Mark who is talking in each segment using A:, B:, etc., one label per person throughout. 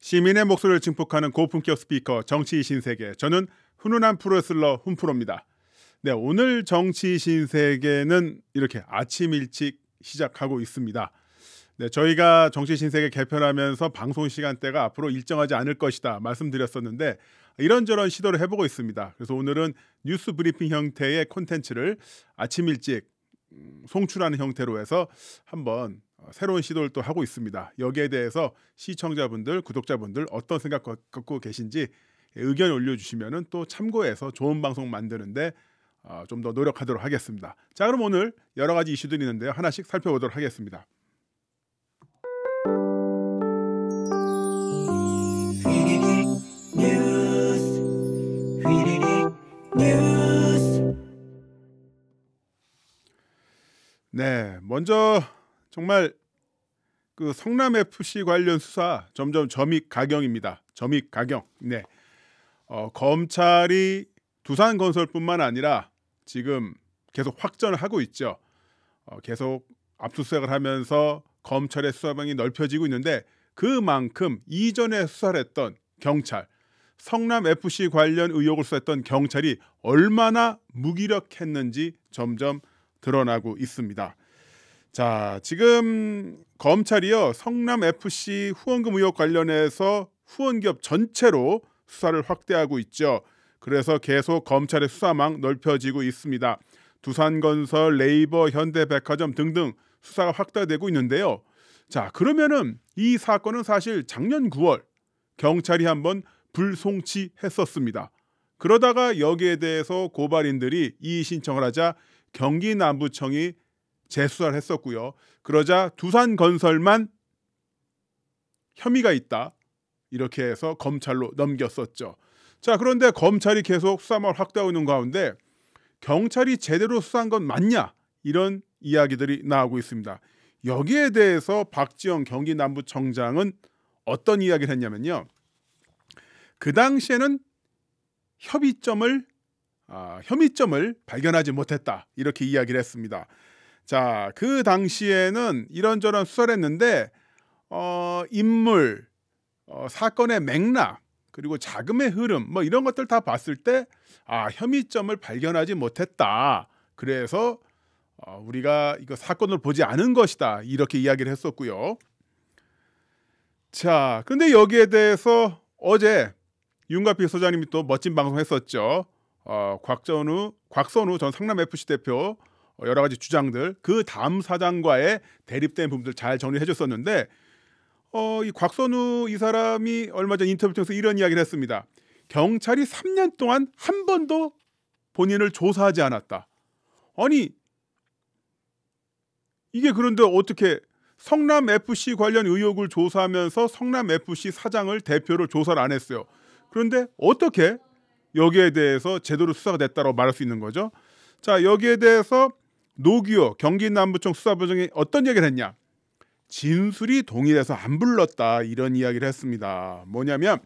A: 시민의 목소리를 증폭하는 고품격 스피커 정치 신세계. 저는 훈훈한 프로레슬러 훈프로입니다. 네, 오늘 정치 신세계는 이렇게 아침 일찍 시작하고 있습니다. 네, 저희가 정치 신세계 개편하면서 방송 시간대가 앞으로 일정하지 않을 것이다 말씀드렸었는데 이런저런 시도를 해보고 있습니다. 그래서 오늘은 뉴스 브리핑 형태의 콘텐츠를 아침 일찍 송출하는 형태로 해서 한번 새로운 시도를 또 하고 있습니다. 여기에 대해서 시청자분들, 구독자분들 어떤 생각 갖고 계신지 의견 올려주시면 또 참고해서 좋은 방송 만드는데 좀 더 노력하도록 하겠습니다. 자, 그럼 오늘 여러 가지 이슈들이 있는데요. 하나씩 살펴보도록 하겠습니다. 네, 먼저 정말 그 성남 FC 관련 수사 점점 점입가경입니다. 점입가경. 네, 검찰이 두산건설뿐만 아니라 지금 계속 확전을 하고 있죠. 계속 압수수색을 하면서 검찰의 수사방이 넓혀지고 있는데 그만큼 이전에 수사를 했던 경찰, 성남 FC 관련 의혹을 수사했던 경찰이 얼마나 무기력했는지 점점 드러나고 있습니다. 자, 지금 검찰이요 성남 FC 후원금 의혹 관련해서 후원기업 전체로 수사를 확대하고 있죠. 그래서 계속 검찰의 수사망 넓혀지고 있습니다. 두산건설, 네이버, 현대백화점 등등 수사가 확대되고 있는데요. 자, 그러면은 이 사건은 사실 작년 9월 경찰이 한번 불송치했었습니다. 그러다가 여기에 대해서 고발인들이 이의 신청을 하자 경기남부청이 재수사를 했었고요. 그러자 두산건설만 혐의가 있다 이렇게 해서 검찰로 넘겼었죠. 자, 그런데 검찰이 계속 수사망을 확대하고 있는 가운데 경찰이 제대로 수사한 건 맞냐 이런 이야기들이 나오고 있습니다. 여기에 대해서 박지원 경기남부청장은 어떤 이야기를 했냐면요. 그 당시에는 혐의점을 발견하지 못했다 이렇게 이야기를 했습니다. 자, 그 당시에는 이런저런 수사를 했는데 인물, 사건의 맥락, 그리고 자금의 흐름 뭐 이런 것들 다 봤을 때 혐의점을 발견하지 못했다. 그래서 우리가 이거 사건을 보지 않은 것이다 이렇게 이야기를 했었고요. 자, 근데 여기에 대해서 어제 윤가피 소장님이 또 멋진 방송했었죠. 곽선우 전 성남FC 대표 여러 가지 주장들, 그 다음 사장과의 대립된 부분들 잘 정리해 줬었는데 이 곽선우 이 사람이 얼마 전 인터뷰 통해서 이런 이야기를 했습니다. 경찰이 3년 동안 한 번도 본인을 조사하지 않았다. 아니 이게 그런데 어떻게 성남FC 관련 의혹을 조사하면서 성남FC 사장을 대표를 조사를 안 했어요. 그런데 어떻게 여기에 대해서 제대로 수사가 됐다고 말할 수 있는 거죠? 자, 여기에 대해서 노규호 경기남부청 수사부장이 어떤 얘기를 했냐? 진술이 동일해서 안 불렀다 이런 이야기를 했습니다. 뭐냐면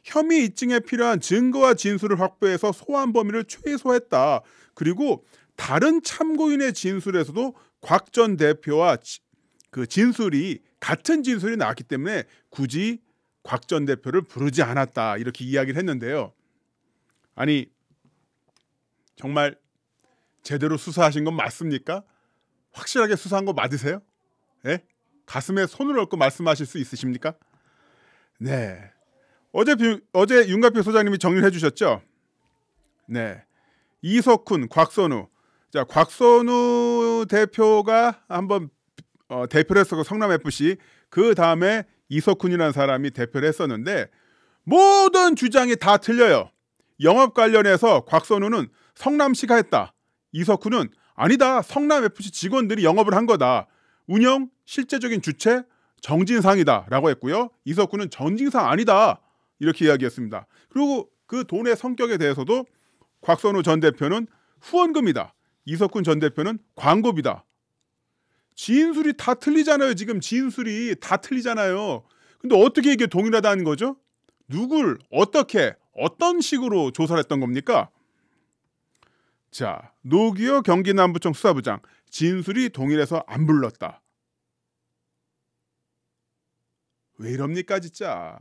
A: 혐의 입증에 필요한 증거와 진술을 확보해서 소환 범위를 최소화했다. 그리고 다른 참고인의 진술에서도 곽 전 대표와 그 진술이 같은 진술이 나왔기 때문에 굳이 곽 전 대표를 부르지 않았다 이렇게 이야기를 했는데요. 아니 정말 제대로 수사하신 건 맞습니까? 확실하게 수사한 거 맞으세요? 예? 가슴에 손을 얹고 말씀하실 수 있으십니까? 네. 어제 윤가피 소장님이 정리를 해주셨죠? 네. 이석훈, 곽선우. 자, 곽선우 대표가 한번 대표를 했었고 성남FC 그 다음에 이석훈이라는 사람이 대표를 했었는데 모든 주장이 다 틀려요. 영업 관련해서 곽선우는 성남시가 했다. 이석훈은 아니다. 성남FC 직원들이 영업을 한 거다. 운영 실제적인 주체 정진상이다 라고 했고요. 이석훈은 정진상 아니다 이렇게 이야기했습니다. 그리고 그 돈의 성격에 대해서도 곽선우 전 대표는 후원금이다. 이석훈 전 대표는 광고비다. 진술이 다 틀리잖아요. 지금 진술이 다 틀리잖아요. 근데 어떻게 이게 동일하다는 거죠? 누굴 어떻게 어떤 식으로 조사를 했던 겁니까? 자, 노규호 경기남부청 수사부장 진술이 동일해서 안 불렀다. 왜 이럽니까 진짜.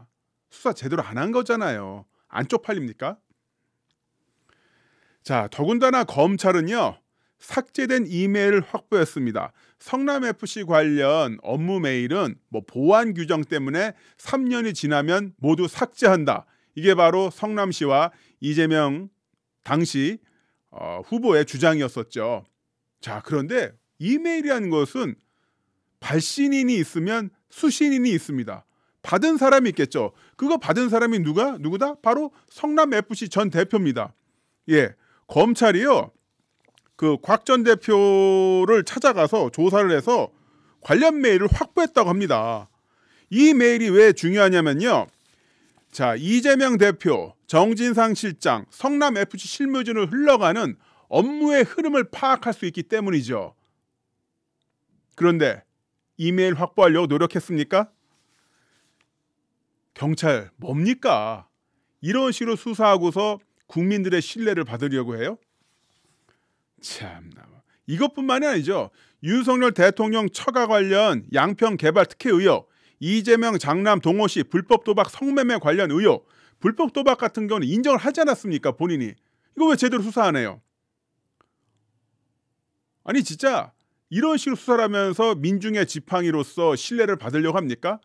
A: 수사 제대로 안 한 거잖아요. 안 쪽팔립니까? 자, 더군다나 검찰은요, 삭제된 이메일을 확보했습니다. 성남FC 관련 업무 메일은 뭐 보안 규정 때문에 3년이 지나면 모두 삭제한다. 이게 바로 성남시와 이재명 당시 후보의 주장이었었죠. 자, 그런데 이메일이라는 것은 발신인이 있으면 수신인이 있습니다. 받은 사람이 있겠죠. 그거 받은 사람이 누구다? 바로 성남FC 전 대표입니다. 예, 검찰이요, 그 곽 전 대표를 찾아가서 조사를 해서 관련 메일을 확보했다고 합니다. 이 메일이 왜 중요하냐면요, 자, 이재명 대표, 정진상 실장, 성남FC 실무진을 흘러가는 업무의 흐름을 파악할 수 있기 때문이죠. 그런데 이메일 확보하려고 노력했습니까? 경찰 뭡니까? 이런 식으로 수사하고서 국민들의 신뢰를 받으려고 해요? 참나. 이것뿐만이 아니죠. 윤석열 대통령 처가 관련 양평 개발 특혜 의혹, 이재명 장남 동호씨 불법 도박 성매매 관련 의혹, 불법 도박 같은 경우는 인정을 하지 않았습니까? 본인이. 이거 왜 제대로 수사 안 해요? 아니 진짜 이런 식으로 수사를 하면서 민중의 지팡이로서 신뢰를 받으려고 합니까?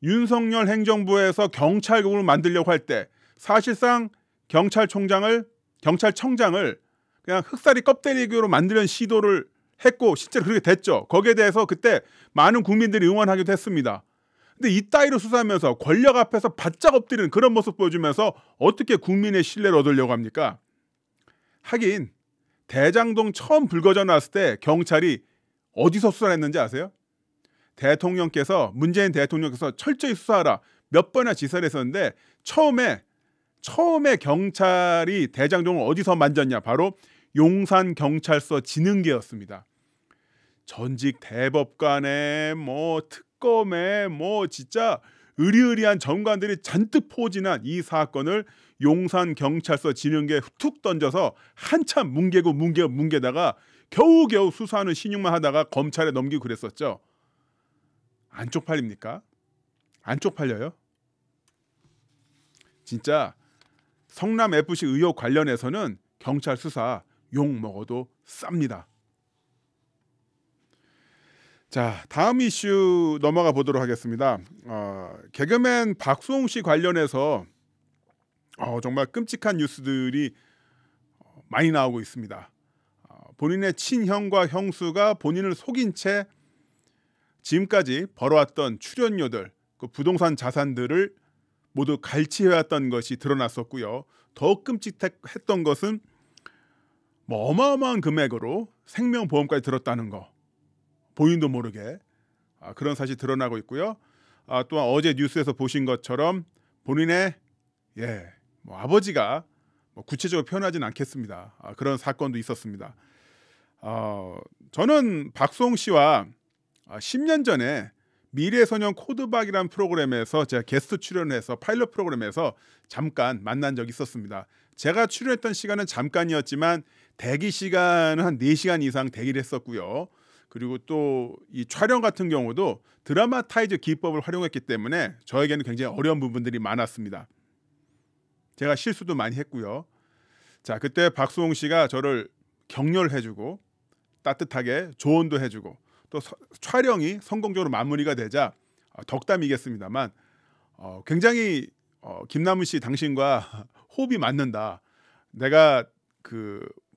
A: 윤석열 행정부에서 경찰국을 만들려고 할 때 사실상 경찰청장을 그냥 흑사리 껍데기로 만드는 시도를 했고 실제로 그렇게 됐죠. 거기에 대해서 그때 많은 국민들이 응원하기도 했습니다. 근데 이따위로 수사하면서 권력 앞에서 바짝 엎드리는 그런 모습 보여주면서 어떻게 국민의 신뢰를 얻으려고 합니까? 하긴 대장동 처음 불거져 나왔을 때 경찰이 어디서 수사를 했는지 아세요? 문재인 대통령께서 철저히 수사하라 몇 번이나 지시를 했었는데 처음에 경찰이 대장동을 어디서 만졌냐? 바로 용산경찰서 지능계였습니다. 전직 대법관에 특검에 진짜 의리의리한 전관들이 잔뜩 포진한 이 사건을 용산경찰서 지능계에 툭 던져서 한참 뭉개다가 겨우겨우 수사하는 신용만 하다가 검찰에 넘기고 그랬었죠. 안 쪽팔립니까? 안 쪽팔려요? 진짜 성남FC 의혹 관련해서는 경찰 수사 욕 먹어도 쌉니다. 자, 다음 이슈 넘어가 보도록 하겠습니다. 개그맨 박수홍 씨 관련해서 정말 끔찍한 뉴스들이 많이 나오고 있습니다. 본인의 친형과 형수가 본인을 속인 채 지금까지 벌어왔던 출연료들, 그 부동산 자산들을 모두 갈취해왔던 것이 드러났었고요. 더 끔찍했던 것은 어마어마한 금액으로 생명보험까지 들었다는 거, 본인도 모르게 그런 사실이 드러나고 있고요. 또한 어제 뉴스에서 보신 것처럼 본인의 아버지가 구체적으로 표현하진 않겠습니다. 그런 사건도 있었습니다. 저는 박수홍 씨와 10년 전에 미래소년 코드박이라는 프로그램에서 제가 게스트 출연해서 파일럿 프로그램에서 잠깐 만난 적이 있었습니다. 제가 출연했던 시간은 잠깐이었지만 대기 시간은 한 4시간 이상 대기를 했었고요. 그리고 또 이 촬영 같은 경우도 드라마타이즈 기법을 활용했기 때문에 저에게는 굉장히 어려운 부분들이 많았습니다. 제가 실수도 많이 했고요. 자, 그때 박수홍 씨가 저를 격려를 해주고 따뜻하게 조언도 해주고 또 촬영이 성공적으로 마무리가 되자 덕담이겠습니다만 굉장히 김남은 씨 당신과 호흡이 맞는다. 내가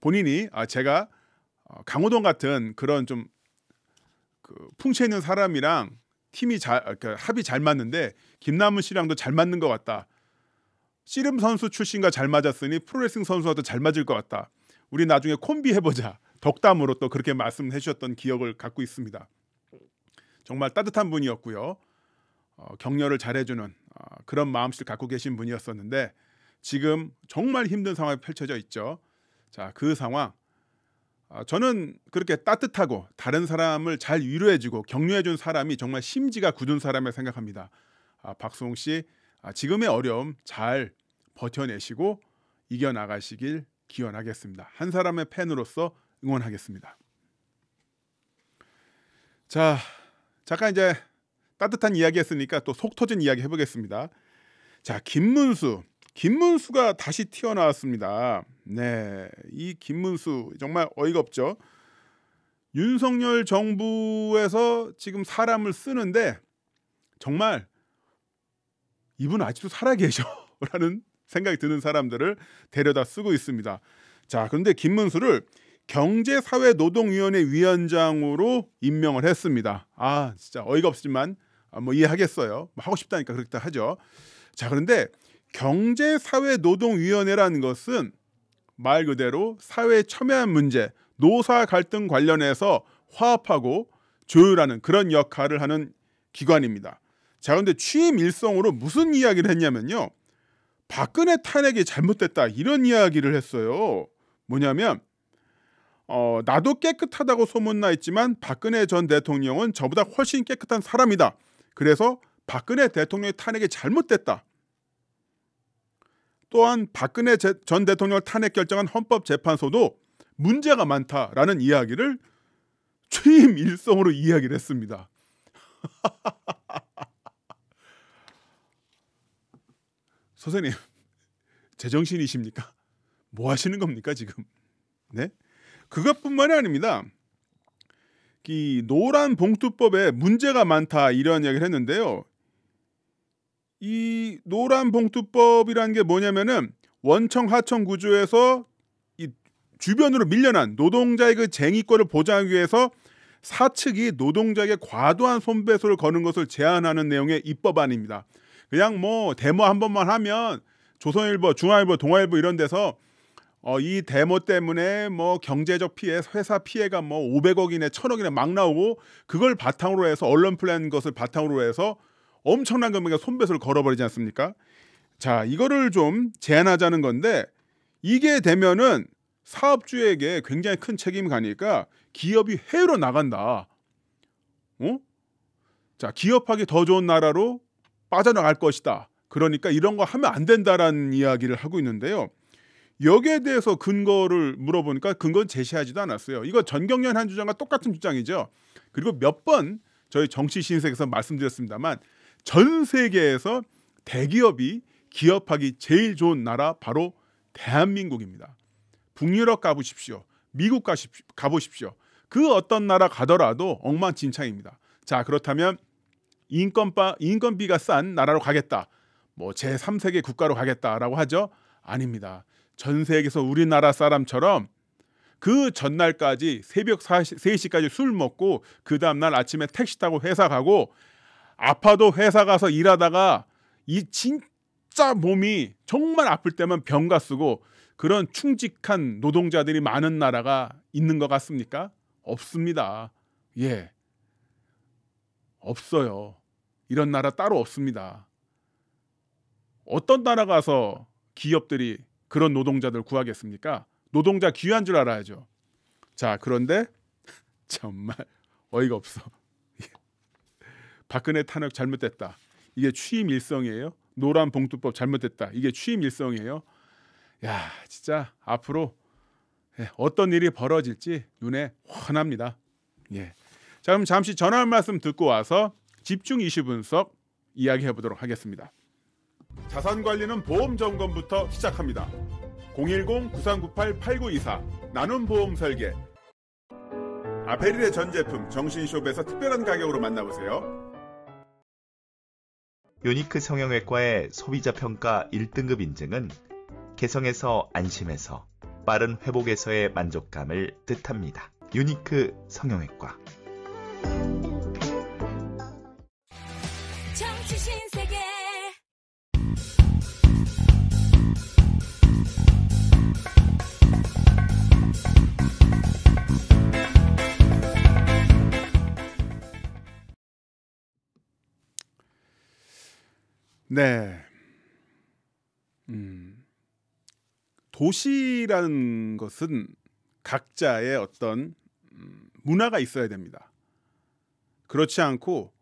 A: 본인이 제가 강호동 같은 그런 좀 풍채 있는 사람이랑 합이 잘 맞는데 김남은 씨랑도 잘 맞는 것 같다. 씨름 선수 출신과 잘 맞았으니 프로레슬링 선수와도 잘 맞을 것 같다. 우리 나중에 콤비 해보자. 덕담으로 또 그렇게 말씀해 주셨던 기억을 갖고 있습니다. 정말 따뜻한 분이었고요. 격려를 잘해주는 그런 마음씨를 갖고 계신 분이었었는데 지금 정말 힘든 상황이 펼쳐져 있죠. 자, 그 상황 저는 그렇게 따뜻하고 다른 사람을 잘 위로해주고 격려해준 사람이 정말 심지가 굳은 사람이라고 생각합니다. 박수홍 씨 지금의 어려움 잘 버텨내시고 이겨나가시길 기원하겠습니다. 한 사람의 팬으로서 응원하겠습니다. 자, 잠깐 이제 따뜻한 이야기 했으니까 또 속 터진 이야기 해보겠습니다. 자, 김문수가 다시 튀어나왔습니다. 네, 이 김문수 정말 어이가 없죠. 윤석열 정부에서 지금 사람을 쓰는데 정말 이분 아직도 살아계셔라는 생각이 드는 사람들을 데려다 쓰고 있습니다. 자, 그런데 김문수를 경제사회노동위원회 위원장으로 임명을 했습니다. 아, 진짜 어이가 없지만 뭐 이해하겠어요. 뭐 하고 싶다니까 그렇게 하죠. 자, 그런데 경제사회노동위원회라는 것은 말 그대로 사회에 첨예한 문제, 노사 갈등 관련해서 화합하고 조율하는 그런 역할을 하는 기관입니다. 자, 그런데 취임 일성으로 무슨 이야기를 했냐면요. 박근혜 탄핵이 잘못됐다 이런 이야기를 했어요. 뭐냐면 나도 깨끗하다고 소문나 있지만 박근혜 전 대통령은 저보다 훨씬 깨끗한 사람이다. 그래서 박근혜 대통령의 탄핵이 잘못됐다. 또한 박근혜 전 대통령을 탄핵 결정한 헌법재판소도 문제가 많다라는 이야기를 취임 일성으로 이야기를 했습니다. 선생님, 제정신이십니까? 뭐 하시는 겁니까 지금? 네? 그것뿐만이 아닙니다. 이 노란 봉투법에 문제가 많다 이런 이야기를 했는데요. 이 노란 봉투법이라는 게 뭐냐면은 원청 하청 구조에서 이 주변으로 밀려난 노동자의 그 쟁의권을 보장하기 위해서 사측이 노동자에게 과도한 손배소를 거는 것을 제한하는 내용의 입법안입니다. 그냥 뭐 데모 한 번만 하면 조선일보, 중앙일보, 동아일보 이런 데서 이 데모 때문에 뭐 경제적 피해, 회사 피해가 뭐 500억이네, 1000억이네 막 나오고 그걸 바탕으로 해서 언론 플랜 것을 바탕으로 해서 엄청난 금액의 손배소를 걸어버리지 않습니까? 자, 이거를 좀 제한하자는 건데 이게 되면은 사업주에게 굉장히 큰 책임이 가니까 기업이 해외로 나간다. 자, 기업하기 더 좋은 나라로 빠져나갈 것이다. 그러니까 이런 거 하면 안 된다라는 이야기를 하고 있는데요. 여기에 대해서 근거를 물어보니까 근거는 제시하지도 않았어요. 이거 전경련 한 주장과 똑같은 주장이죠. 그리고 몇 번 저희 정치 신세에서 말씀드렸습니다만 전 세계에서 대기업이 기업하기 제일 좋은 나라 바로 대한민국입니다. 북유럽 가보십시오. 미국 가보십시오. 그 어떤 나라 가더라도 엉망진창입니다. 자, 그렇다면 인건비가 싼 나라로 가겠다. 뭐 제3세계 국가로 가겠다라고 하죠. 아닙니다. 전 세계에서 우리나라 사람처럼 그 전날까지 새벽 3시까지 술 먹고 그 다음날 아침에 택시 타고 회사 가고 아파도 회사 가서 일하다가 이 진짜 몸이 정말 아플 때만 병가 쓰고 그런 충직한 노동자들이 많은 나라가 있는 것 같습니까? 없습니다. 예, 없어요. 이런 나라 따로 없습니다. 어떤 나라 가서 기업들이 그런 노동자들 구하겠습니까? 노동자 귀한 줄 알아야죠. 자, 그런데 정말 어이가 없어. 박근혜 탄핵 잘못됐다. 이게 취임 일성이에요. 노란 봉투법 잘못됐다. 이게 취임 일성이에요. 야, 진짜 앞으로 어떤 일이 벌어질지 눈에 훤합니다. 예. 자, 그럼 잠시 전화 한 말씀 듣고 와서 집중 이슈 분석 이야기해 보도록 하겠습니다. 자산 관리는 보험 점검부터 시작합니다. 010-9398-8924 나눔 보험 설계. 아페릴의 전 제품 정신숍에서 특별한 가격으로 만나보세요.
B: 요니크 성형외과의 소비자 평가 1등급 인증은 개성에서 안심해서 빠른 회복에서의 만족감을 뜻합니다. 요니크 성형외과.
C: 정치 신세계.
A: 네. 도시라는 것은 각자의 어떤 문화가 있어야 됩니다. 그렇지 않고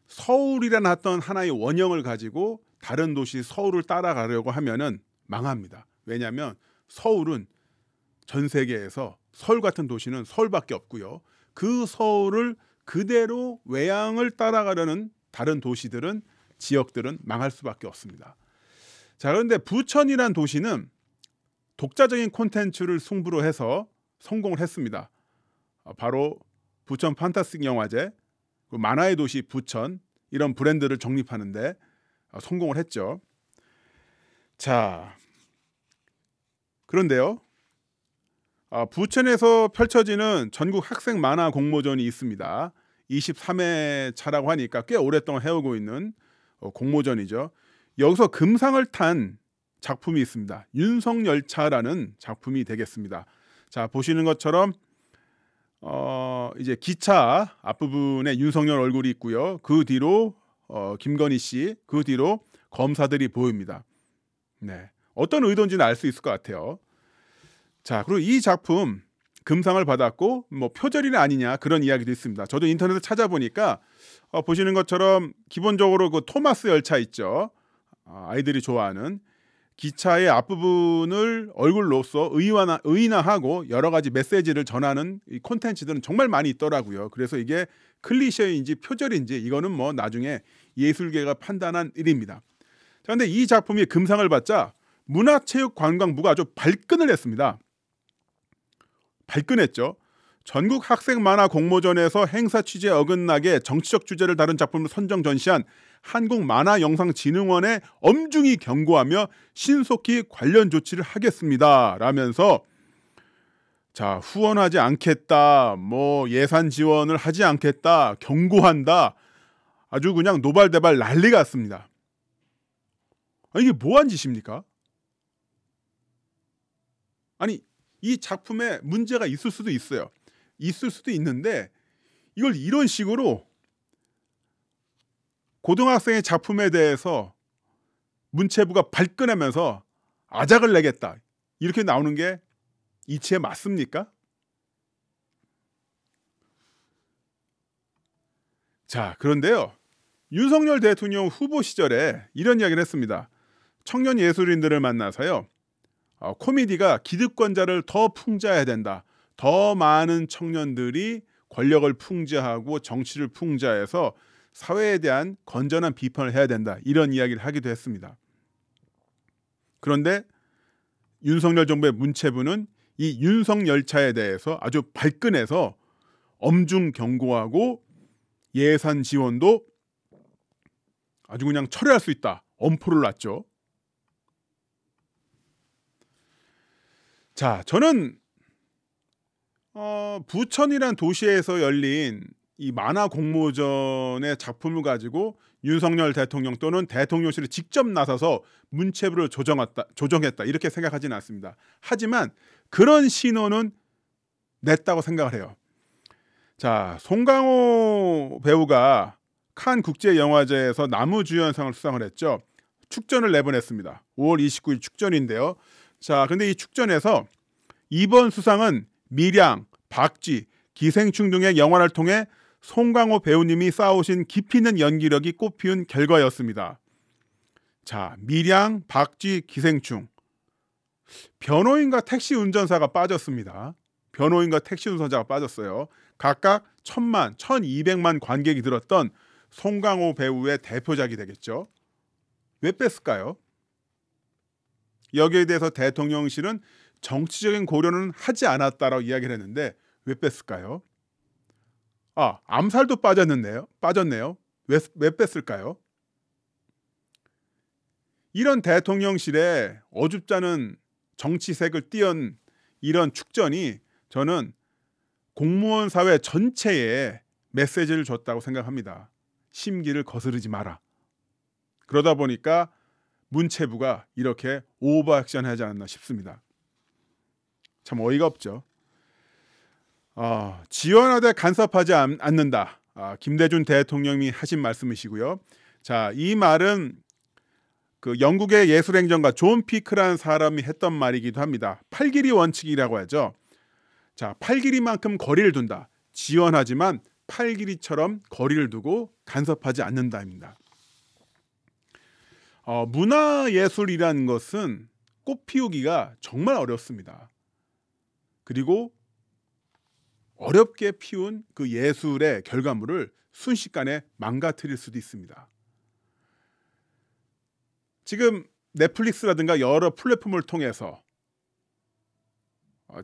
A: 서울이라는 어떤 하나의 원형을 가지고 다른 도시 서울을 따라가려고 하면은 망합니다. 왜냐하면 서울은 전 세계에서 서울 같은 도시는 서울밖에 없고요. 그 서울을 그대로 외양을 따라가려는 다른 도시들은 지역들은 망할 수밖에 없습니다. 자, 그런데 부천이란 도시는 독자적인 콘텐츠를 승부로 해서 성공을 했습니다. 바로 부천 판타스틱 영화제, 만화의 도시 부천 이런 브랜드를 정립하는데 성공을 했죠. 자, 그런데요. 부천에서 펼쳐지는 전국 학생 만화 공모전이 있습니다. 23회차라고 하니까 꽤 오랫동안 해오고 있는 공모전이죠. 여기서 금상을 탄 작품이 있습니다. 윤석열차라는 작품이 되겠습니다. 자, 보시는 것처럼 이제 기차 앞부분에 윤석열 얼굴이 있고요. 그 뒤로 김건희 씨, 그 뒤로 검사들이 보입니다. 네, 어떤 의도인지는 알 수 있을 것 같아요. 자, 그리고 이 작품 금상을 받았고 뭐 표절이냐 아니냐 그런 이야기도 있습니다. 저도 인터넷에 찾아보니까 보시는 것처럼 기본적으로 그 토마스 열차 있죠. 아이들이 좋아하는 기차의 앞부분을 얼굴로서 의인화하고 여러 가지 메시지를 전하는 이 콘텐츠들은 정말 많이 있더라고요. 그래서 이게 클리셰인지 표절인지 이거는 뭐 나중에 예술계가 판단한 일입니다. 자, 근데 이 작품이 금상을 받자 문화체육관광부가 아주 발끈을 했습니다. 발끈했죠. 전국 학생 만화 공모전에서 행사 취지에 어긋나게 정치적 주제를 다룬 작품을 선정 전시한 한국만화영상진흥원에 엄중히 경고하며 신속히 관련 조치를 하겠습니다. 라면서 자, 후원하지 않겠다, 뭐 예산 지원을 하지 않겠다, 경고한다. 아주 그냥 노발대발 난리가 났습니다. 이게 뭐한 짓입니까? 아니, 이 작품에 문제가 있을 수도 있어요. 있을 수도 있는데 이걸 이런 식으로 고등학생의 작품에 대해서 문체부가 발끈하면서 아작을 내겠다 이렇게 나오는 게 이치에 맞습니까? 자, 그런데요. 윤석열 대통령 후보 시절에 이런 이야기를 했습니다. 청년 예술인들을 만나서요. 코미디가 기득권자를 더 풍자해야 된다. 더 많은 청년들이 권력을 풍자하고 정치를 풍자해서 사회에 대한 건전한 비판을 해야 된다. 이런 이야기를 하기도 했습니다. 그런데 윤석열 정부의 문체부는 이 윤석열차에 대해서 아주 발끈해서 엄중 경고하고 예산 지원도 아주 그냥 철회할 수 있다. 엄포를 놨죠. 자, 저는 부천이란 도시에서 열린 이 만화 공모전의 작품을 가지고 윤석열 대통령 또는 대통령실이 직접 나서서 문체부를 조정했다 이렇게 생각하지는 않습니다. 하지만 그런 신호는 냈다고 생각을 해요. 자, 송강호 배우가 칸 국제영화제에서 남우주연상을 수상을 했죠. 축전을 내보냈습니다. 5월 29일 축전인데요. 자, 근데 이 축전에서 이번 수상은 밀양, 박쥐, 기생충 등의 영화를 통해 송강호 배우님이 쌓아오신 깊이 있는 연기력이 꽃피운 결과였습니다. 자, 밀양, 박쥐, 기생충. 변호인과 택시 운전사가 빠졌습니다. 변호인과 택시 운전사가 빠졌어요. 각각 1000만, 1200만 관객이 들었던 송강호 배우의 대표작이 되겠죠. 왜 뺐을까요? 여기에 대해서 대통령실은 정치적인 고려는 하지 않았다라고 이야기를 했는데 왜 뺐을까요? 암살도 빠졌네요. 왜 뺐을까요? 이런 대통령실에 어줍잖은 정치색을 띄운 이런 축전이 저는 공무원 사회 전체에 메시지를 줬다고 생각합니다. 심기를 거스르지 마라. 그러다 보니까 문체부가 이렇게 오버액션하지 않았나 싶습니다. 참 어이가 없죠. 지원하되 간섭하지 않는다. 김대중 대통령이 하신 말씀이시고요. 자, 이 말은 그 영국의 예술행정가 존 피크라는 사람이 했던 말이기도 합니다. 팔길이 원칙이라고 하죠. 자, 팔길이만큼 거리를 둔다. 지원하지만 팔길이처럼 거리를 두고 간섭하지 않는다입니다. 문화예술이라는 것은 꽃 피우기가 정말 어렵습니다. 그리고 어렵게 피운 그 예술의 결과물을 순식간에 망가뜨릴 수도 있습니다. 지금 넷플릭스라든가 여러 플랫폼을 통해서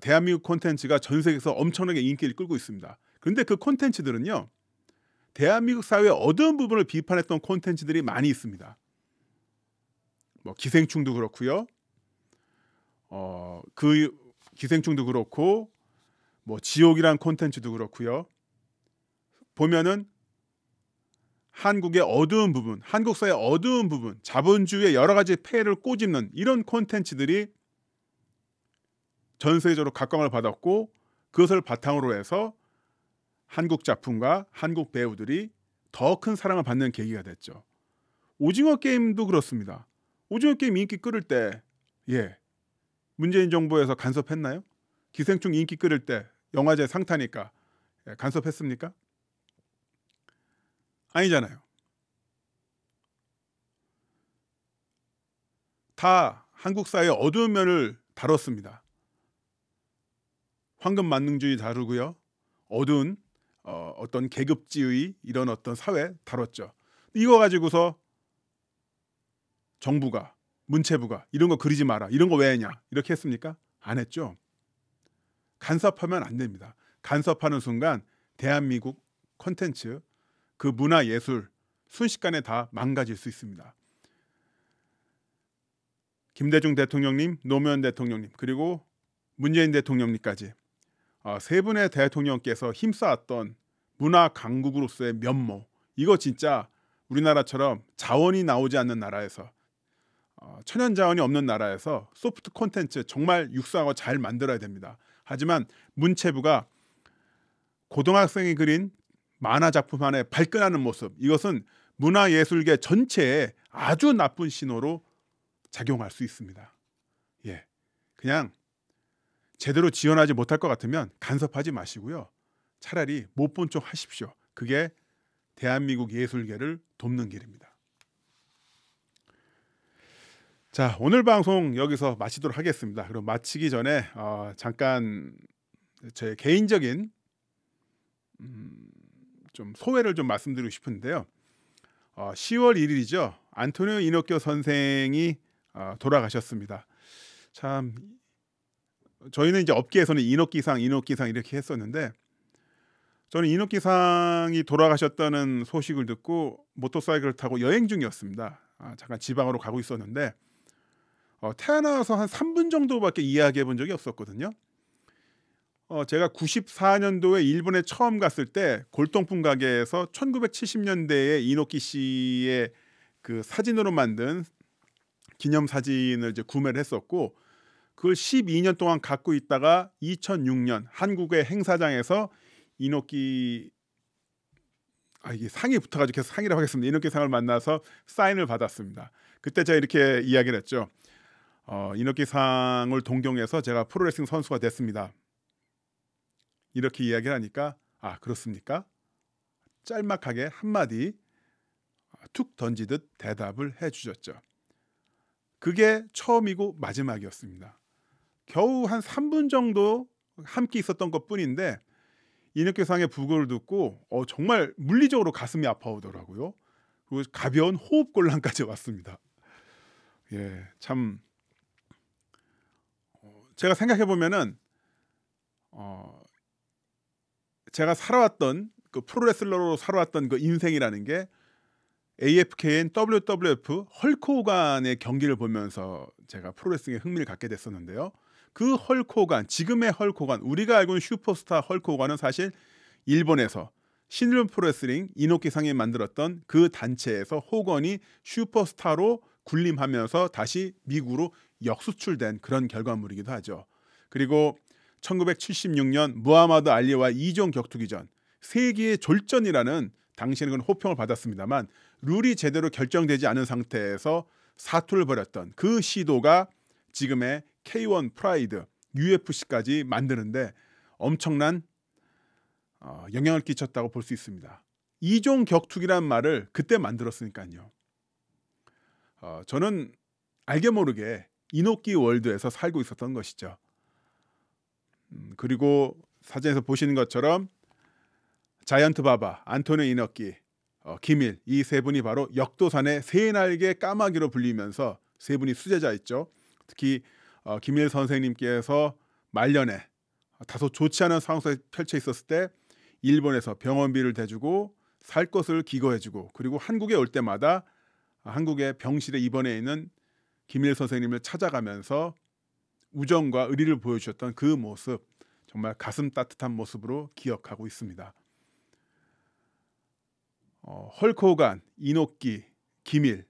A: 대한민국 콘텐츠가 전 세계에서 엄청나게 인기를 끌고 있습니다. 그런데 그 콘텐츠들은요, 대한민국 사회의 어두운 부분을 비판했던 콘텐츠들이 많이 있습니다. 뭐 기생충도 그렇고요. 그 기생충도 그렇고 뭐 지옥이란 콘텐츠도 그렇고요. 보면은 한국의 어두운 부분, 한국 사회의 어두운 부분, 자본주의의 여러 가지 폐해를 꼬집는 이런 콘텐츠들이 전 세계적으로 각광을 받았고, 그것을 바탕으로 해서 한국 작품과 한국 배우들이 더 큰 사랑을 받는 계기가 됐죠. 오징어 게임도 그렇습니다. 오징어 게임 인기 끌을 때 문재인 정부에서 간섭했나요? 기생충 인기 끌을 때 영화제 상 타니까 간섭했습니까? 아니잖아요. 다 한국 사회의 어두운 면을 다뤘습니다. 황금 만능주의 다루고요. 어두운 어떤 계급지의 이런 어떤 사회 다뤘죠. 이거 가지고서 정부가, 문체부가 이런 거 그리지 마라, 이런 거 왜 했냐 이렇게 했습니까? 안 했죠. 간섭하면 안 됩니다. 간섭하는 순간 대한민국 콘텐츠, 그 문화 예술 순식간에 다 망가질 수 있습니다. 김대중 대통령님, 노무현 대통령님, 그리고 문재인 대통령님까지 세 분의 대통령께서 힘쌓았던 문화 강국으로서의 면모, 이거 진짜 우리나라처럼 자원이 나오지 않는 나라에서, 천연 자원이 없는 나라에서 소프트 콘텐츠 정말 육성하고 잘 만들어야 됩니다. 하지만 문체부가 고등학생이 그린 만화 작품 안에 발끈하는 모습, 이것은 문화예술계 전체에 아주 나쁜 신호로 작용할 수 있습니다. 그냥 제대로 지원하지 못할 것 같으면 간섭하지 마시고요. 차라리 못 본 척 하십시오. 그게 대한민국 예술계를 돕는 길입니다. 자, 오늘 방송 여기서 마치도록 하겠습니다. 그럼 마치기 전에 잠깐 제 개인적인 좀 소회를 좀 말씀드리고 싶은데요. 10월 1일이죠. 안토니오 이노키오 선생이 돌아가셨습니다. 참, 저희는 이제 업계에서는 이노키상 이렇게 했었는데, 저는 이노키상이 돌아가셨다는 소식을 듣고 모터사이클을 타고 여행 중이었습니다. 잠깐 지방으로 가고 있었는데 태어나서 한 3분 정도밖에 이야기해 본 적이 없었거든요. 제가 94년도에 일본에 처음 갔을 때 골동품 가게에서 1970년대에 이노키 씨의 그 사진으로 만든 기념 사진을 이제 구매를 했었고, 그걸 12년 동안 갖고 있다가 2006년 한국의 행사장에서 이노키 이게 상이 붙어가지고 계속 상이라고 하겠습니다. 이노키 상을 만나서 사인을 받았습니다. 그때 제가 이렇게 이야기를 했죠. 이노키 상을 동경해서 제가 프로레슬링 선수가 됐습니다. 이렇게 이야기를 하니까 그렇습니까? 짤막하게 한마디 툭 던지듯 대답을 해주셨죠. 그게 처음이고 마지막이었습니다. 겨우 한 3분 정도 함께 있었던 것뿐인데 이노키상의 부고를 듣고 정말 물리적으로 가슴이 아파오더라고요. 그리고 가벼운 호흡곤란까지 왔습니다. 참 제가 생각해 보면은 제가 살아왔던 그 프로레슬러로 살아왔던 그 인생이라는 게 AFKN WWF 헐크 호간의 경기를 보면서 제가 프로레슬링에 흥미를 갖게 됐었는데요. 그 헐크 호간, 지금의 헐크 호간, 우리가 알고 있는 슈퍼스타 헐크 호간은 사실 일본에서 신일본 프로레슬링 이노키상이 만들었던 그 단체에서 호건이 슈퍼스타로 군림하면서 다시 미국으로 역수출된 그런 결과물이기도 하죠. 그리고 1976년 무하마드 알리와 2종 격투기전, 세기의 졸전이라는 당시에는 호평을 받았습니다만 룰이 제대로 결정되지 않은 상태에서 사투를 벌였던 그 시도가 지금의 K1 프라이드, UFC까지 만드는데 엄청난 영향을 끼쳤다고 볼 수 있습니다. 2종 격투기란 말을 그때 만들었으니까요. 저는 알게 모르게 이노키 월드에서 살고 있었던 것이죠. 그리고 사진에서 보시는 것처럼 자이언트 바바, 안토니 이너키, 김일 이 세 분이 바로 역도산의 세 날개 까마귀로 불리면서 세 분이 수제자였죠. 특히 김일 선생님께서 말년에 다소 좋지 않은 상황 속에 펼쳐 있었을 때 일본에서 병원비를 대주고 살 것을 기거해주고 그리고 한국에 올 때마다 한국의 병실에 입원해 있는 김일 선생님을 찾아가면서 우정과 의리를 보여주셨던 그 모습 정말 가슴 따뜻한 모습으로 기억하고 있습니다. 헐크 호간, 이노키, 김일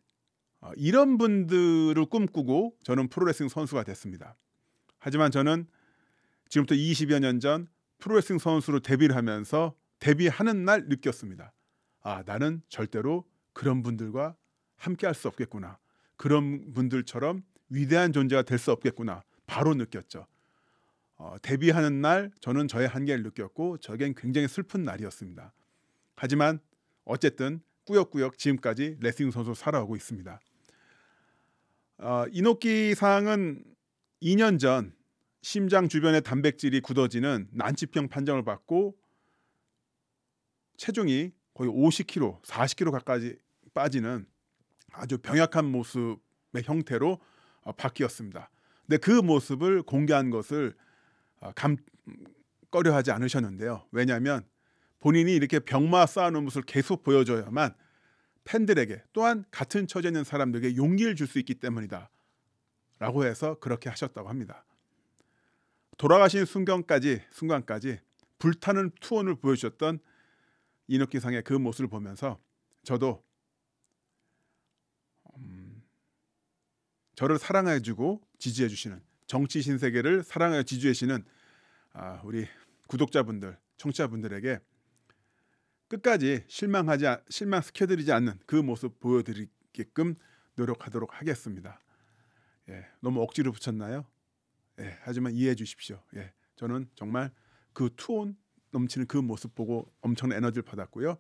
A: 이런 분들을 꿈꾸고 저는 프로레슬링 선수가 됐습니다. 하지만 저는 지금부터 20여 년 전 프로레슬링 선수로 데뷔를 하면서 데뷔하는 날 느꼈습니다. 아, 나는 절대로 그런 분들과 함께 할 수 없겠구나. 그런 분들처럼 위대한 존재가 될 수 없겠구나. 바로 느꼈죠. 데뷔하는 날 저는 저의 한계를 느꼈고 저겐 굉장히 슬픈 날이었습니다. 하지만 어쨌든 꾸역꾸역 지금까지 레슬링 선수로 살아오고 있습니다. 이노키 상은 2년 전 심장 주변의 단백질이 굳어지는 난치병 판정을 받고 체중이 거의 50kg, 40kg 가까이 빠지는 아주 병약한 모습의 형태로 바뀌었습니다. 근데 그 모습을 공개한 것을 꺼려하지 않으셨는데요. 왜냐하면 본인이 이렇게 병마 쌓아놓은 모습을 계속 보여줘야만 팬들에게 또한 같은 처지에 있는 사람들에게 용기를 줄 수 있기 때문이다 라고 해서 그렇게 하셨다고 합니다. 돌아가신 순간까지 불타는 투혼을 보여주셨던 이노키상의 그 모습을 보면서 저도 저를 사랑해주고 지지해주시는 정치 신세계를 사랑하여 지지해주시는 우리 구독자분들, 청취자분들에게 끝까지 실망시켜드리지 않는 그 모습 보여드리게끔 노력하도록 하겠습니다. 예, 너무 억지로 붙였나요? 예, 하지만 이해해 주십시오. 예, 저는 정말 그 투혼 넘치는 그 모습 보고 엄청난 에너지를 받았고요.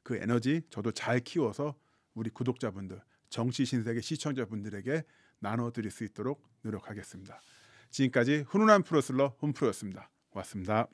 A: 그 에너지 저도 잘 키워서 우리 구독자분들, 정치 신세계 시청자분들에게 나눠드릴 수 있도록 노력하겠습니다. 지금까지 훈훈한 프로레슬러 훈프로였습니다. 고맙습니다.